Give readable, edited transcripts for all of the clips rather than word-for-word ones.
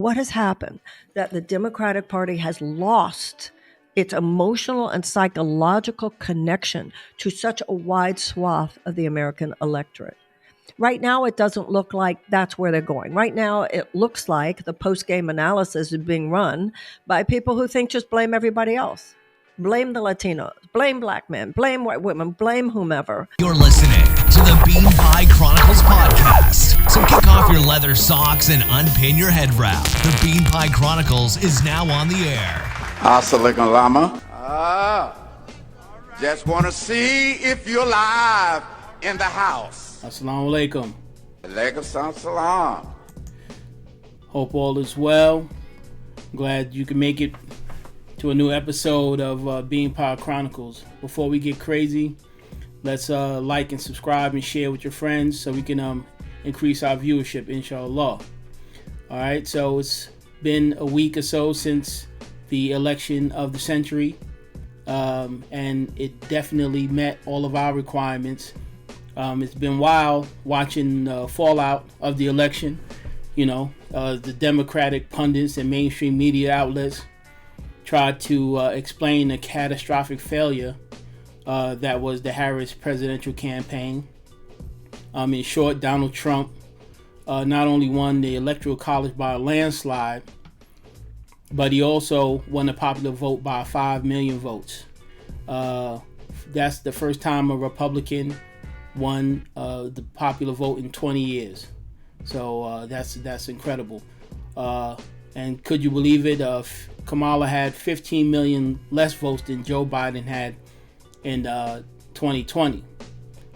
What has happened? That the Democratic Party has lost its emotional and psychological connection to such a wide swath of the American electorate. Right now, it doesn't look like that's where they're going. Right now, it looks like the post-game analysis is being run by people who think just blame everybody else. Blame the Latinos, blame black men, blame white women, blame whomever. You're listening to the Bean Pie Chronicles podcast. So kick off your leather socks and unpin your head wrap. The Bean Pie Chronicles is now on the air. Assalamualaikum lama. Just want to see if you're live in the house. Assalamu alaikum. Alaikum salam. Hope all is well. Glad you can make it to a new episode of Bean Pie Chronicles. Before we get crazy, let's like and subscribe and share with your friends so we can increase our viewership, inshallah. All right, so it's been a week or so since the election of the century, and it definitely met all of our requirements. It's been wild watching the fallout of the election. You know, the Democratic pundits and mainstream media outlets tried to explain the catastrophic failure that was the Harris presidential campaign. In short, Donald Trump not only won the Electoral College by a landslide, but he also won the popular vote by 5 million votes. That's the first time a Republican won the popular vote in 20 years. So that's incredible. And could you believe it? Kamala had 15 million less votes than Joe Biden had in 2020.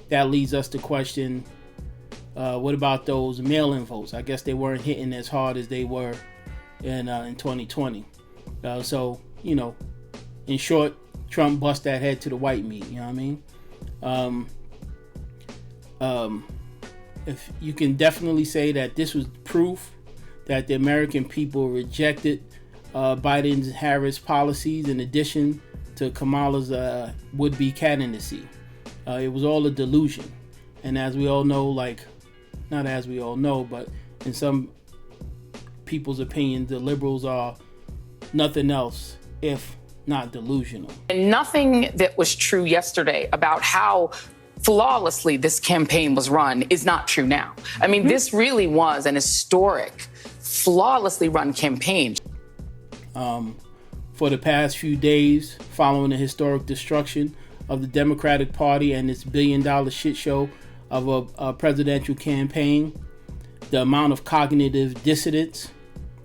That leads us to question, what about those mail-in votes? I guess they weren't hitting as hard as they were in 2020. So, you know, in short, Trump bust that head to the white meat, you know what I mean? If you can definitely say that this was proof that the American people rejected Biden's Harris policies in addition to Kamala's would-be candidacy. It was all a delusion. And as we all know, not as we all know, but in some people's opinion, the liberals are nothing else if not delusional. And nothing that was true yesterday about how flawlessly this campaign was run is not true now. I mean, this really was an historic, flawlessly run campaign. For the past few days, following the historic destruction of the Democratic Party and its billion-dollar shit show of a presidential campaign, the amount of cognitive dissonance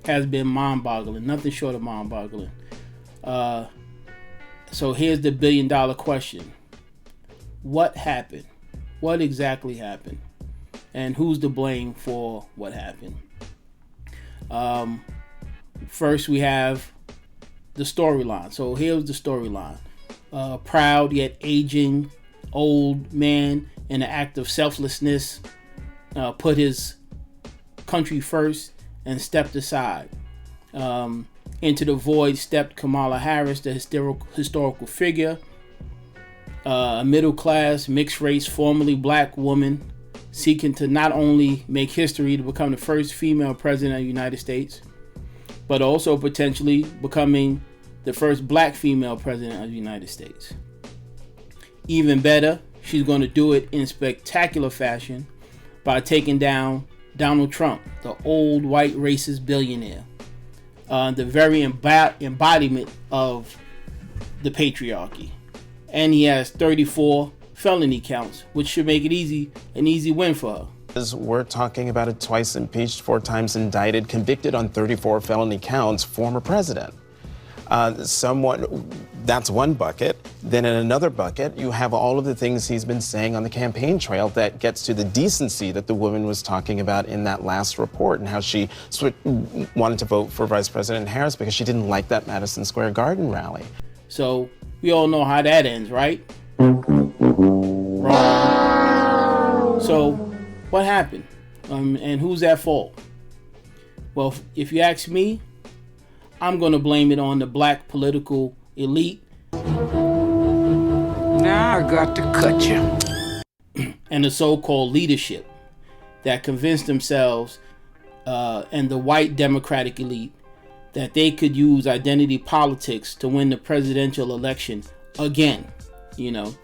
has been mind-boggling, nothing short of mind-boggling. So here's the billion-dollar question. What happened? What exactly happened? And who's to blame for what happened? First, we have the storyline. So here's the storyline. Proud yet aging old man in an act of selflessness put his country first and stepped aside. Into the void stepped Kamala Harris, the historical figure, a middle-class, mixed-race, formerly black woman seeking to not only make history to become the first female president of the United States, but also potentially becoming the first black female president of the United States. Even better, she's going to do it in spectacular fashion by taking down Donald Trump, the old white racist billionaire, the very embodiment of the patriarchy. And he has 34 felony counts, which should make it an easy win for her. We're talking about a twice impeached, 4 times indicted, convicted on 34 felony counts, former president. That's one bucket. Then in another bucket, you have all of the things he's been saying on the campaign trail that gets to the decency that the woman was talking about in that last report, and how she wanted to vote for Vice President Harris because she didn't like that Madison Square Garden rally. So we all know how that ends, right? Wrong. So what happened? And who's at fault? Well, if you ask me, I'm going to blame it on the black political elite. Now I got to cut you. And the so-called leadership that convinced themselves and the white Democratic elite that they could use identity politics to win the presidential election again. You know,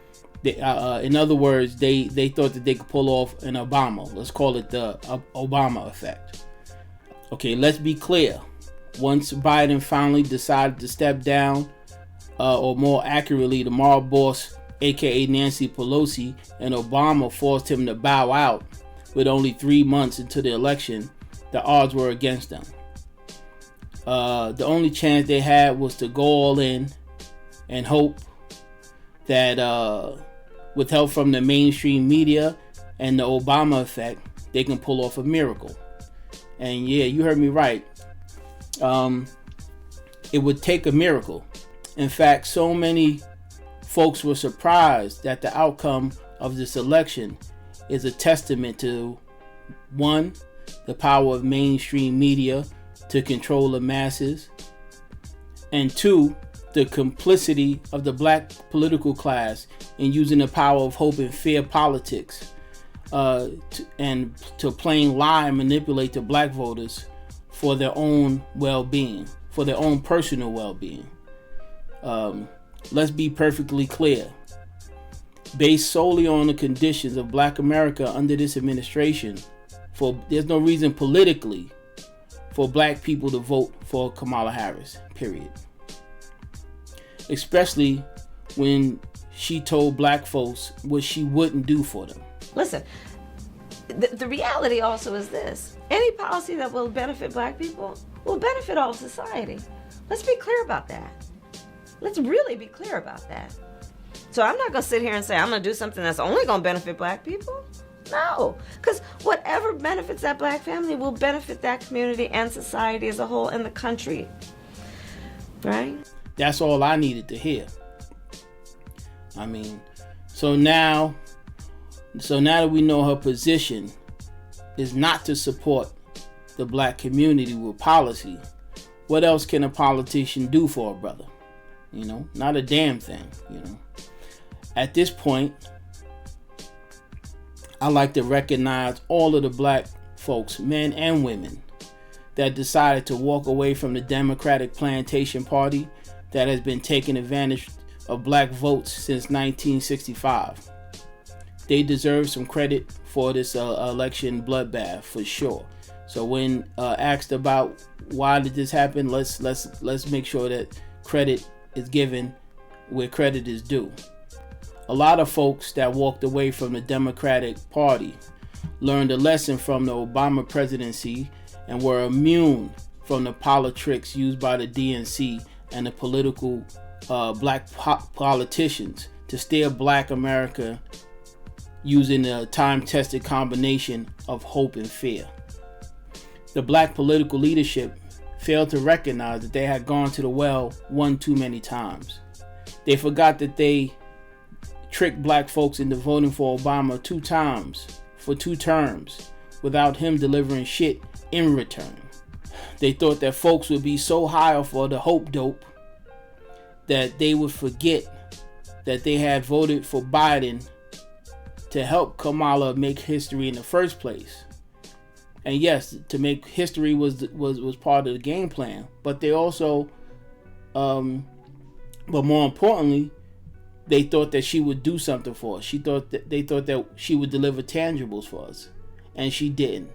in other words, they thought that they could pull off an Obama. Let's call it the Obama effect. Okay, let's be clear. Once Biden finally decided to step down, or more accurately, the mob boss, aka Nancy Pelosi, and Obama forced him to bow out with only 3 months into the election, the odds were against them. The only chance they had was to go all in and hope that with help from the mainstream media and the Obama effect, they can pull off a miracle. And yeah, you heard me right. It would take a miracle. In fact, so many folks were surprised that the outcome of this election is a testament to, one, the power of mainstream media to control the masses, and two, the complicity of the black political class in using the power of hope and fear politics to plain lie and manipulate the black voters for their own well-being, for their own personal well-being. Let's be perfectly clear. Based solely on the conditions of black America under this administration, there's no reason politically for black people to vote for Kamala Harris, period. Especially when she told black folks what she wouldn't do for them. Listen, the reality also is this. Any policy that will benefit black people will benefit all of society. Let's be clear about that. Let's really be clear about that. So I'm not going to sit here and say I'm going to do something that's only going to benefit black people. No, because whatever benefits that black family will benefit that community and society as a whole and the country. Right? That's all I needed to hear. I mean, so now that we know her position is not to support the black community with policy, what else can a politician do for a brother? You know, not a damn thing, you know. At this point, I like to recognize all of the black folks, men and women, that decided to walk away from the Democratic Plantation Party that has been taking advantage of black votes since 1965. They deserve some credit for this election bloodbath for sure. So when asked about why did this happen, let's make sure that credit is given where credit is due. A lot of folks that walked away from the Democratic Party learned a lesson from the Obama presidency and were immune from the politics used by the DNC and the political black politicians to steer black America using a time-tested combination of hope and fear. The black political leadership failed to recognize that they had gone to the well one too many times. They forgot that they tricked black folks into voting for Obama 2 times for 2 terms without him delivering shit in return. They thought that folks would be so high off of the hope dope that they would forget that they had voted for Biden to help Kamala make history in the first place. And yes, to make history was part of the game plan, but they also but more importantly, they thought that she would do something for us. They thought that she would deliver tangibles for us, and she didn't.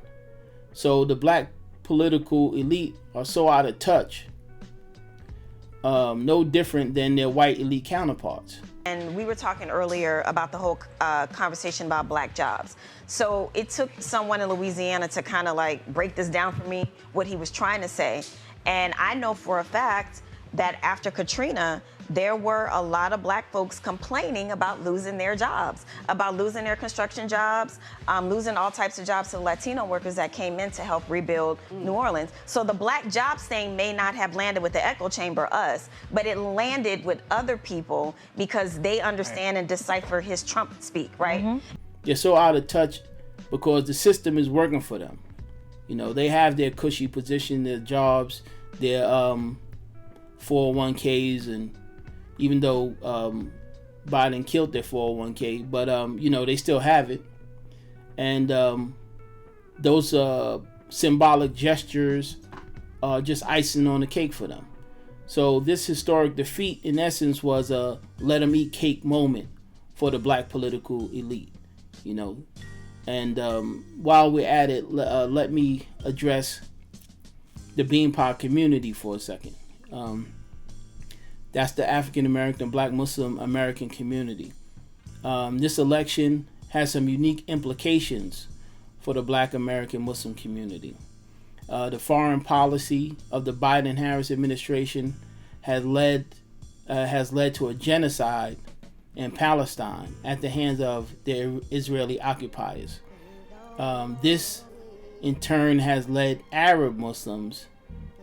So the black political elite are so out of touch, no different than their white elite counterparts. And we were talking earlier about the whole conversation about black jobs. So it took someone in Louisiana to kind of like break this down for me, what he was trying to say. And I know for a fact that after Katrina, there were a lot of black folks complaining about losing their jobs, about losing their construction jobs, losing all types of jobs to Latino workers that came in to help rebuild New Orleans. So the black jobs thing may not have landed with the echo chamber, us, but it landed with other people because they understand and decipher his Trump speak, right? Mm-hmm. They're so out of touch because the system is working for them. You know, they have their cushy position, their jobs, their 401ks, and even though Biden killed their 401k, but you know, they still have it. And those symbolic gestures just icing on the cake for them. So this historic defeat, in essence, was a let them eat cake moment for the black political elite, you know. And while we're at it, let me address the Beanpot community for a second. That's the African American, Black Muslim American community. This election has some unique implications for the Black American Muslim community. The foreign policy of the Biden-Harris administration has led to a genocide in Palestine at the hands of the Israeli occupiers. This, in turn, has led Arab Muslims,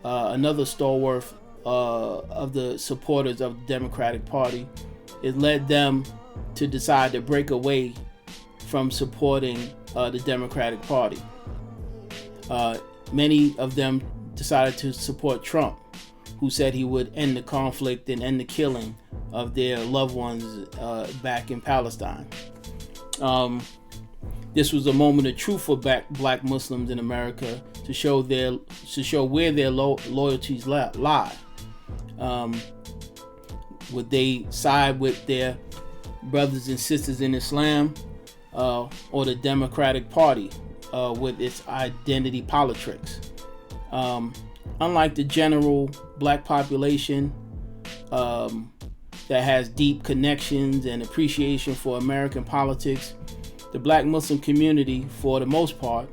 another stalwart of the supporters of the Democratic Party, it led them to decide to break away from supporting the Democratic Party. Many of them decided to support Trump, who said he would end the conflict and end the killing of their loved ones back in Palestine. This was a moment of truth for black Muslims in America to show where their loyalties lie. Would they side with their brothers and sisters in Islam or the Democratic Party with its identity politics? Unlike the general black population that has deep connections and appreciation for American politics, the Black Muslim community, for the most part,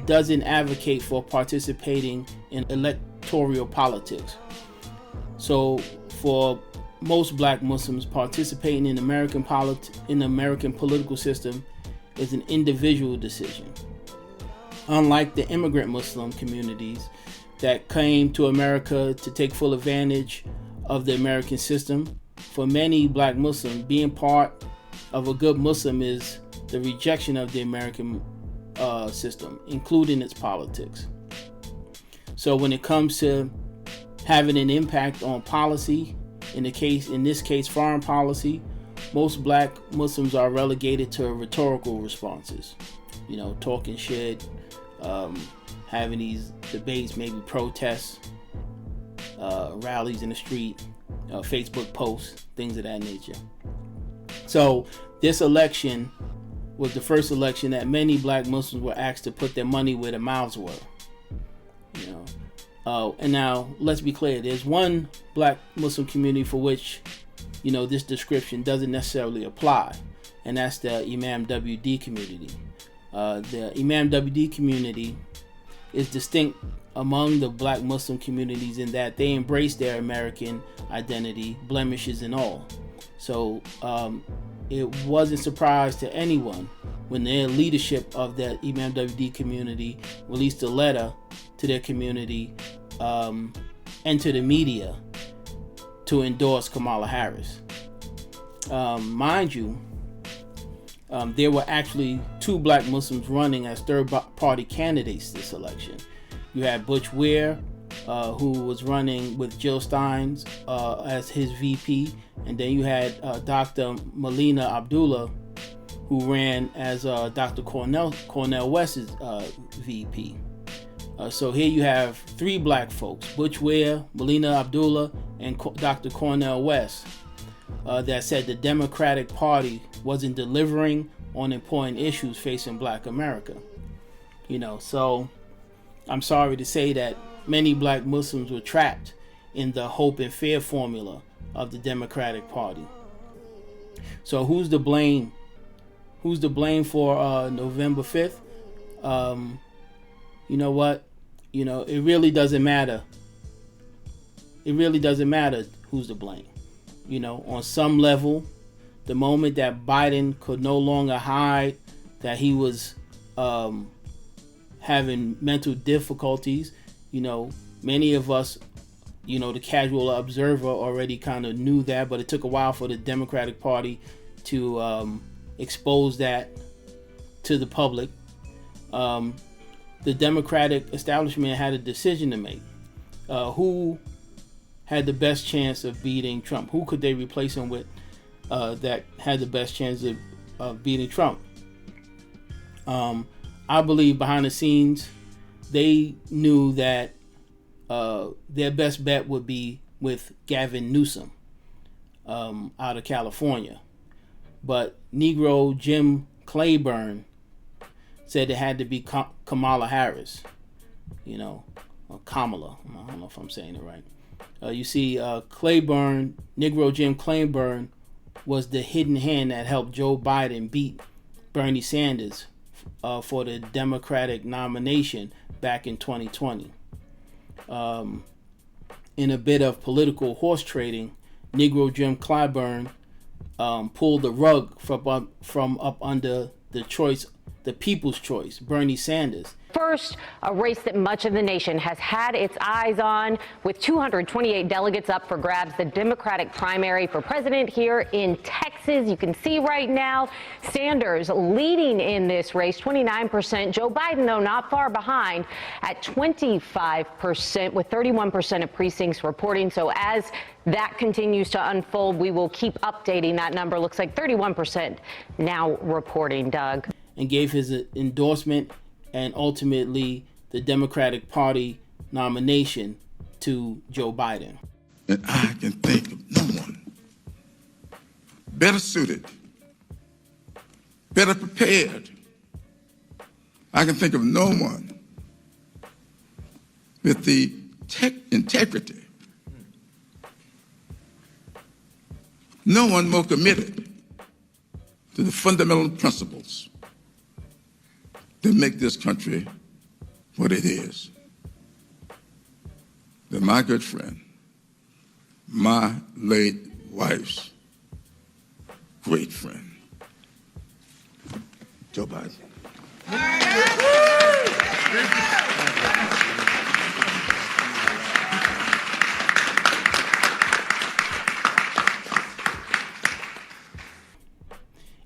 doesn't advocate for participating in electoral politics. So for most Black Muslims, participating in American political system is an individual decision. Unlike the immigrant Muslim communities that came to America to take full advantage of the American system, for many Black Muslims, being part of a good Muslim is the rejection of the American system, including its politics. So when it comes to having an impact on policy, in this case foreign policy, most Black Muslims are relegated to rhetorical responses, talking shit, having these debates, maybe protests, rallies in the street, Facebook posts, things of that nature. So this election was the first election that many Black Muslims were asked to put their money where their mouths were. And now let's be clear, there's one Black Muslim community for which this description doesn't necessarily apply, and that's the Imam WD community. The Imam WD community is distinct among the Black Muslim communities in that they embrace their American identity, blemishes and all. So it wasn't a surprise to anyone when the leadership of the Imam WD community released a letter to their community and to the media to endorse Kamala Harris. Mind you, there were actually two Black Muslims running as third-party candidates this election. You had Butch Ware, who was running with Jill Stein as his VP, and then you had Dr. Melina Abdullah, who ran as Dr. Cornel West's VP. So here you have three Black folks, Butch Ware, Melina Abdullah, and Dr. Cornel West, that said the Democratic Party wasn't delivering on important issues facing Black America. So I'm sorry to say that many Black Muslims were trapped in the hope and fear formula of the Democratic Party. So who's to blame? Who's to blame for November 5th? You know what? It really doesn't matter. It really doesn't matter who's to blame. On some level, the moment that Biden could no longer hide that he was having mental difficulties, many of us, the casual observer already kind of knew that, but it took a while for the Democratic Party to expose that to the public. The Democratic establishment had a decision to make. Who had the best chance of beating Trump? Who could they replace him with that had the best chance of beating Trump? I believe behind the scenes, they knew that their best bet would be with Gavin Newsom out of California. But Negro Jim Clyburn said it had to be Kamala Harris, or Kamala. I don't know if I'm saying it right. You see, Negro Jim Clyburn was the hidden hand that helped Joe Biden beat Bernie Sanders for the Democratic nomination back in 2020. In a bit of political horse trading, Negro Jim Clyburn pulled the rug from up under the people's choice, Bernie Sanders. First, a race that much of the nation has had its eyes on, with 228 delegates up for grabs, the Democratic primary for president here in Texas. You can see right now Sanders leading in this race, 29%. Joe Biden, though, not far behind at 25%, with 31% of precincts reporting. So as that continues to unfold, we will keep updating that number. Looks like 31% now reporting, Doug. And gave his endorsement and ultimately the Democratic Party nomination to Joe Biden. And I can think of no one better suited, better prepared. I can think of no one with the integrity, no one more committed to the fundamental principles that make this country what it is. That my good friend, my late wife's great friend, Joe Biden.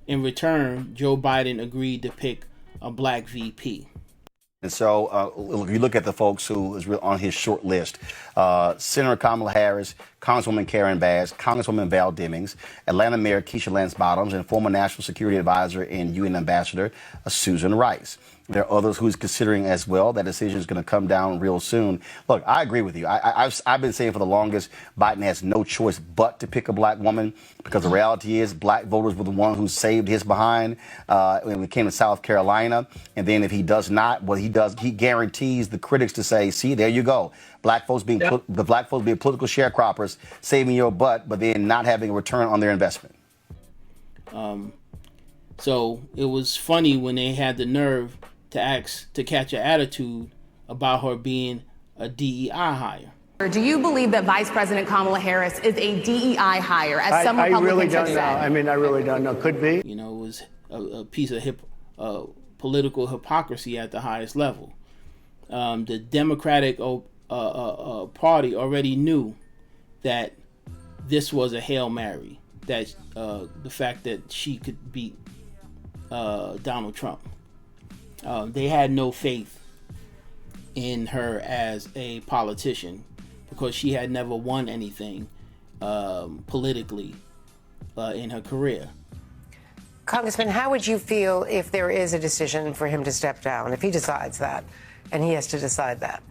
In return, Joe Biden agreed to pick a black VP. And so if you look at the folks who is on his short list, Senator Kamala Harris, Congresswoman Karen Bass, Congresswoman Val Demings, Atlanta Mayor Keisha Lance Bottoms, and former National Security Advisor and UN Ambassador Susan Rice. There are others who's considering as well. That decision is going to come down real soon. Look, I agree with you. I've been saying for the longest, Biden has no choice but to pick a black woman, because the reality is black voters were the ones who saved his behind when it came to South Carolina. And then if he does not, what he does, he guarantees the critics to say, see, there you go. Black folks being political sharecroppers, saving your butt, but then not having a return on their investment. So it was funny when they had the nerve to catch an attitude about her being a DEI hire. Do you believe that Vice President Kamala Harris is a DEI hire, as some Republicans really don't have said? know. I mean, I really don't know. Could be. It was a piece of political hypocrisy at the highest level. The Democratic Party already knew that this was a Hail Mary, that the fact that she could beat Donald Trump. They had no faith in her as a politician because she had never won anything politically in her career. Congressman, how would you feel if there is a decision for him to step down, if he decides that, and he has to decide that?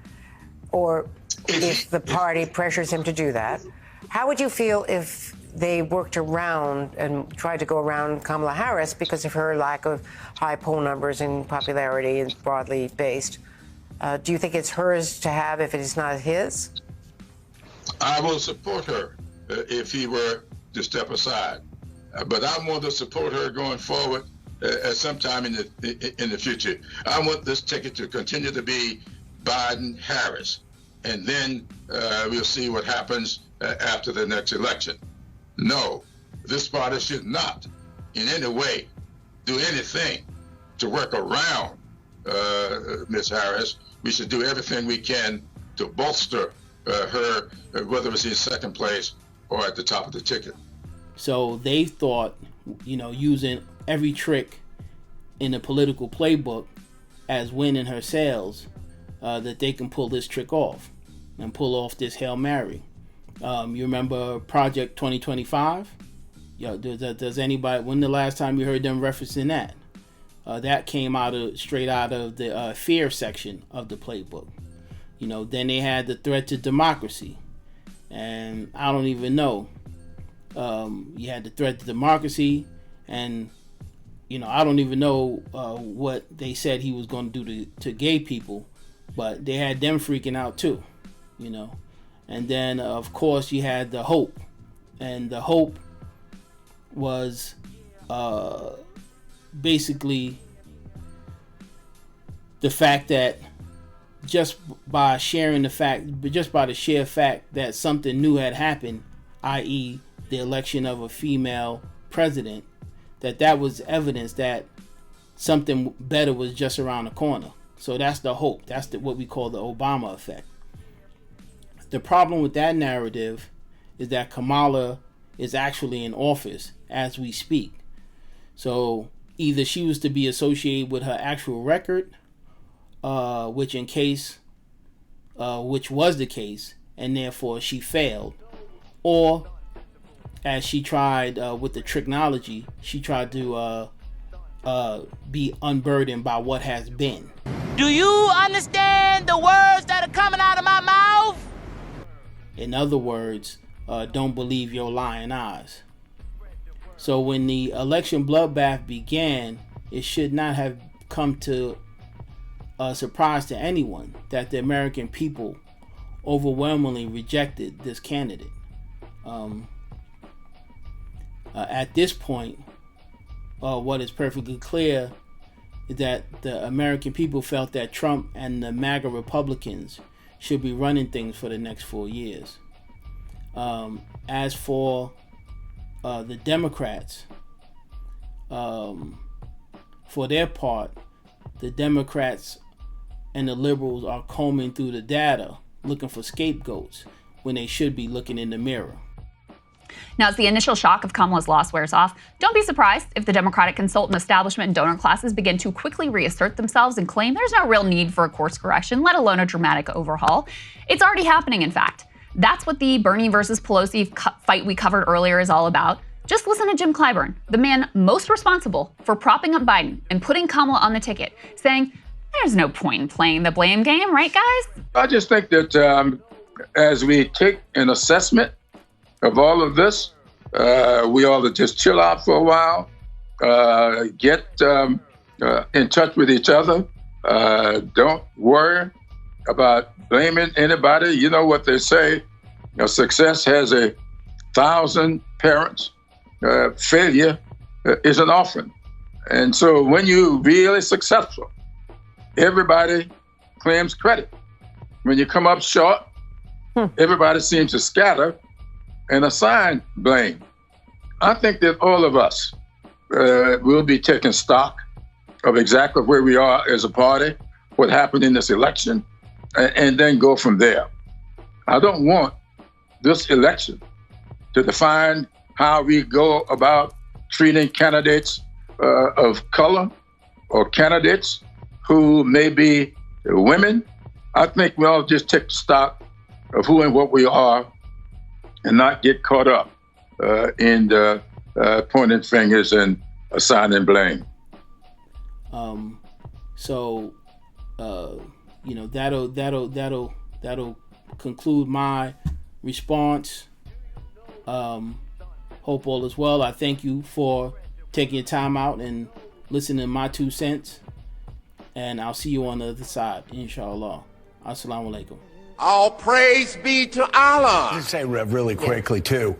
Or if the party pressures him to do that, how would you feel if they worked around and tried to go around Kamala Harris because of her lack of high poll numbers and popularity and broadly based? Do you think it's hers to have if it is not his? I will support her if he were to step aside. But I want to support her going forward at some time in the future. I want this ticket to continue to be Biden-Harris. And then we'll see what happens after the next election. No, this party should not in any way do anything to work around Ms. Harris. We should do everything we can to bolster her, whether it's in second place or at the top of the ticket. So they thought, using every trick in the political playbook as winning her sales, that they can pull this trick off and pull off this Hail Mary. You remember Project 2025? Does anybody, when the last time you heard them referencing that? That came straight out of the fear section of the playbook. Then they had the threat to democracy, and I don't even know. You had the threat to democracy, and I don't even know what they said he was going to do to gay people, but they had them freaking out too, And then of course you had the hope, and the hope was basically the fact that just by the sheer fact that something new had happened, i.e. the election of a female president, that was evidence that something better was just around the corner. So that's the hope. That's what we call the Obama effect. The problem with that narrative is that Kamala is actually in office as we speak. So either she was to be associated with her actual record, which was the case, and therefore she failed, or as she tried with the technology, she tried to be unburdened by what has been. Do you understand the words that are coming out of my mouth? In other words, don't believe your lying eyes. So when the election bloodbath began, it should not have come to a surprise to anyone that the American people overwhelmingly rejected this candidate. At this point, what is perfectly clear is that the American people felt that Trump and the MAGA Republicans should be running things for the next 4 years. As for the Democrats, for their part, the Democrats and the liberals are combing through the data looking for scapegoats when they should be looking in the mirror. Now, as the initial shock of Kamala's loss wears off, don't be surprised if the Democratic consultant establishment and donor classes begin to quickly reassert themselves and claim there's no real need for a course correction, let alone a dramatic overhaul. It's already happening, in fact. That's what the Bernie versus Pelosi fight we covered earlier is all about. Just listen to Jim Clyburn, the man most responsible for propping up Biden and putting Kamala on the ticket, saying, there's no point in playing the blame game, right, guys? I just think that as we take an assessment of all of this, we ought to just chill out for a while, get in touch with each other. Don't worry about blaming anybody. You know what they say, success has 1,000 parents. Failure is an orphan. And so when you're really successful, everybody claims credit. When you come up short, everybody seems to scatter and assign blame. I think that all of us will be taking stock of exactly where we are as a party, what happened in this election, and then go from there. I don't want this election to define how we go about treating candidates of color or candidates who may be women. I think we all just take stock of who and what we are and not get caught up in pointing fingers and assigning blame. That'll conclude my response. Hope all is well. I thank you for taking your time out and listening to my 2 cents. And I'll see you on the other side, inshallah. Assalamu alaikum. All praise be to Allah. Just say really quickly, too.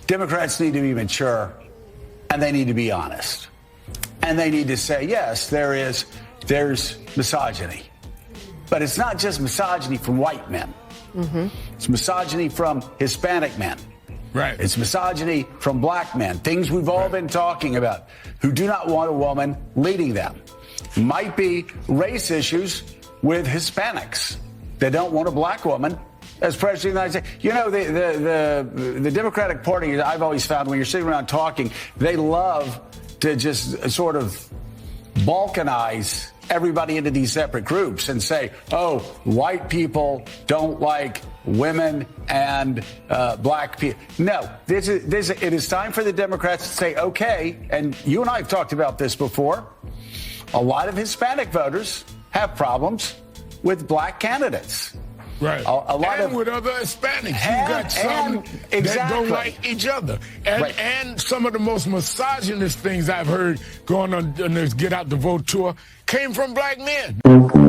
Democrats need to be mature, and they need to be honest. And they need to say, yes, there's misogyny. But it's not just misogyny from white men. Mm-hmm. It's misogyny from Hispanic men. Right. It's misogyny from black men, things we've all been talking about, who do not want a woman leading them. Might be race issues with Hispanics. They don't want a black woman as president of the United States. You know, the Democratic Party, I've always found when you're sitting around talking, they love to just sort of balkanize everybody into these separate groups and say, oh, white people don't like women and black people. No, it is time for the Democrats to say, okay, and you and I have talked about this before, a lot of Hispanic voters have problems with black candidates. Right. A lot and of, with other Hispanics. You got some that don't like each other. And some of the most misogynist things I've heard going on this Get Out the Vote tour came from black men.